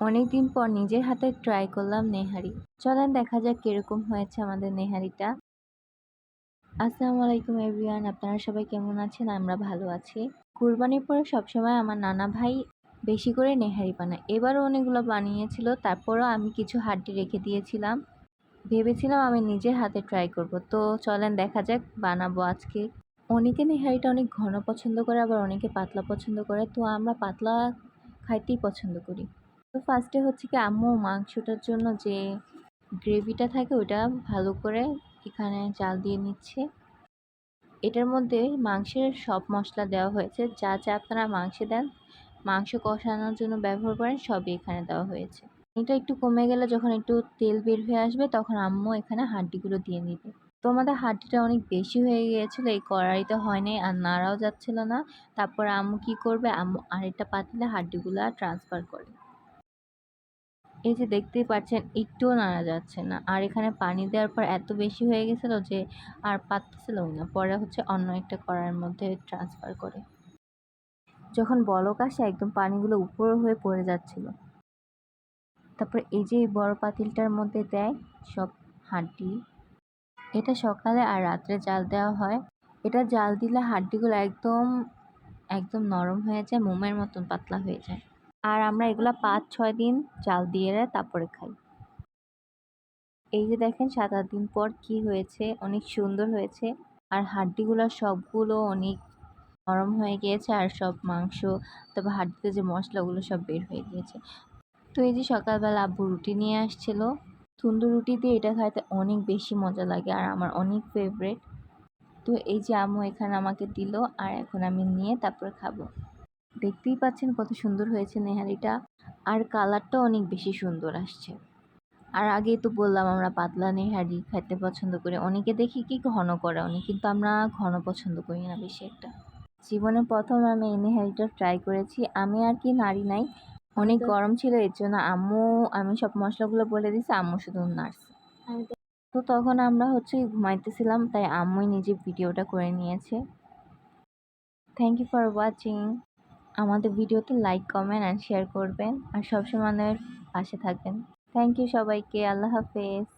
অনেকদিন পর নিজের হাতে ট্রাই করলাম নেহারি। চলেন দেখা যাক কিরকম হয়েছে আমাদের নেহারিটা। আসসালামু আলাইকুম এভরিওয়ান, আপনারা সবাই কেমন আছেন? আমরা ভালো আছি। কুরবানির পরে সবসময় আমার নানা ভাই বেশি করে নেহারি বানায়। এবারও অনেকগুলো বানিয়েছিল, তারপরও আমি কিছু হাড্ডি রেখে দিয়েছিলাম। ভেবেছিলাম আমি নিজের হাতে ট্রাই করব। তো চলেন দেখা যাক বানাবো আজকে। অনেকে নেহারিটা অনেক ঘন পছন্দ করে, আবার অনেকে পাতলা পছন্দ করে। তো আমরা পাতলা খাইতেই পছন্দ করি। তো ফার্স্টে হচ্ছে কি আম্মু মাংসটার জন্য যে গ্রেভিটা থাকে ওটা ভালো করে এখানে জাল দিয়ে নিচ্ছে। এটার মধ্যে মাংসের সব মশলা দেওয়া হয়েছে, যা যা আপনারা মাংসে দেন, মাংস কষানোর জন্য ব্যবহার করেন, সবই এখানে দেওয়া হয়েছে। এটা একটু কমে গেলে যখন একটু তেল বের হয়ে আসবে তখন আম্মু এখানে হাড্ডিগুলো দিয়ে নিবে। তো আমাদের হাড্ডিটা অনেক বেশি হয়ে গিয়েছিল, এই কড়াইতে হয়নি আর নাড়াও যাচ্ছিল না। তারপর আম্মু কি করবে, আম্মু আরেকটা পাতিলে হাড্ডিগুলো ট্রান্সফার করে। এই যে দেখতেই পাচ্ছেন একটুও নাড়া যাচ্ছে না। আর এখানে পানি দেওয়ার পর এত বেশি হয়ে গেছিল যে আর পারতেছিল না। পরে হচ্ছে অন্য একটা কড়াইয়ের মধ্যে ট্রান্সফার করে। যখন বলক আসে একদম পানিগুলো উপর হয়ে পড়ে যাচ্ছিল। তারপর এই যে এই বড় পাতিলটার মধ্যে দেয় সব হাড্ডি। এটা সকালে আর রাত্রে জাল দেওয়া হয়। এটা জাল দিলে হাড্ডিগুলো একদম একদম নরম হয়ে যায়, মোমের মতন পাতলা হয়ে যায়। আর আমরা এগুলা ৫-৬ দিন জাল দিয়ে তারপরে খাই। এই যে দেখেন ৭-৮ দিন পর কি হয়েছে, অনেক সুন্দর হয়েছে। আর হাড্ডিগুলো সবগুলো অনেক নরম হয়ে গিয়েছে, আর সব মাংস তারপর হাড্ডিতে যে মশলাগুলো সব বের হয়ে গিয়েছে। তো এই যে সকালবেলা আব্বু রুটি নিয়ে আসছিল, তন্দুর রুটি দিয়ে এটা খাইতে অনেক বেশি মজা লাগে আর আমার অনেক ফেভারিট। তো এই যে আম্মু এখানে আমাকে দিল, আর এখন আমি নিয়ে তারপরে খাবো। দেখতেই পাচ্ছেন কত সুন্দর হয়েছে নেহারিটা, আর কালারটা অনেক বেশি সুন্দর আসছে। আর আগেই তো বললাম আমরা পাতলা নেহারি খাইতে পছন্দ করি। অনেকে দেখি কি ঘন করে অনেক, কিন্তু আমরা ঘন পছন্দ করি না বেশি একটা। জীবনে প্রথম আমি এই নেহারিটা ট্রাই করেছি। আমি আর কি নাড়ি নাই, অনেক গরম ছিল, এর জন্য আমি সব মশলাগুলো বলে দিছি, আম্মু শুধু নাড়ছে। তো তখন আমরা হচ্ছে ঘুমাইতেছিলাম, তাই আম্মুই নিজে ভিডিওটা করে নিয়েছে। Thank you for watching. আমাদের ভিডিওতে লাইক, কমেন্ট অ্যান্ড শেয়ার করবেন, আর সবসময় আমাদের পাশে থাকবেন। থ্যাংক ইউ সবাইকে। আল্লাহ হাফেজ।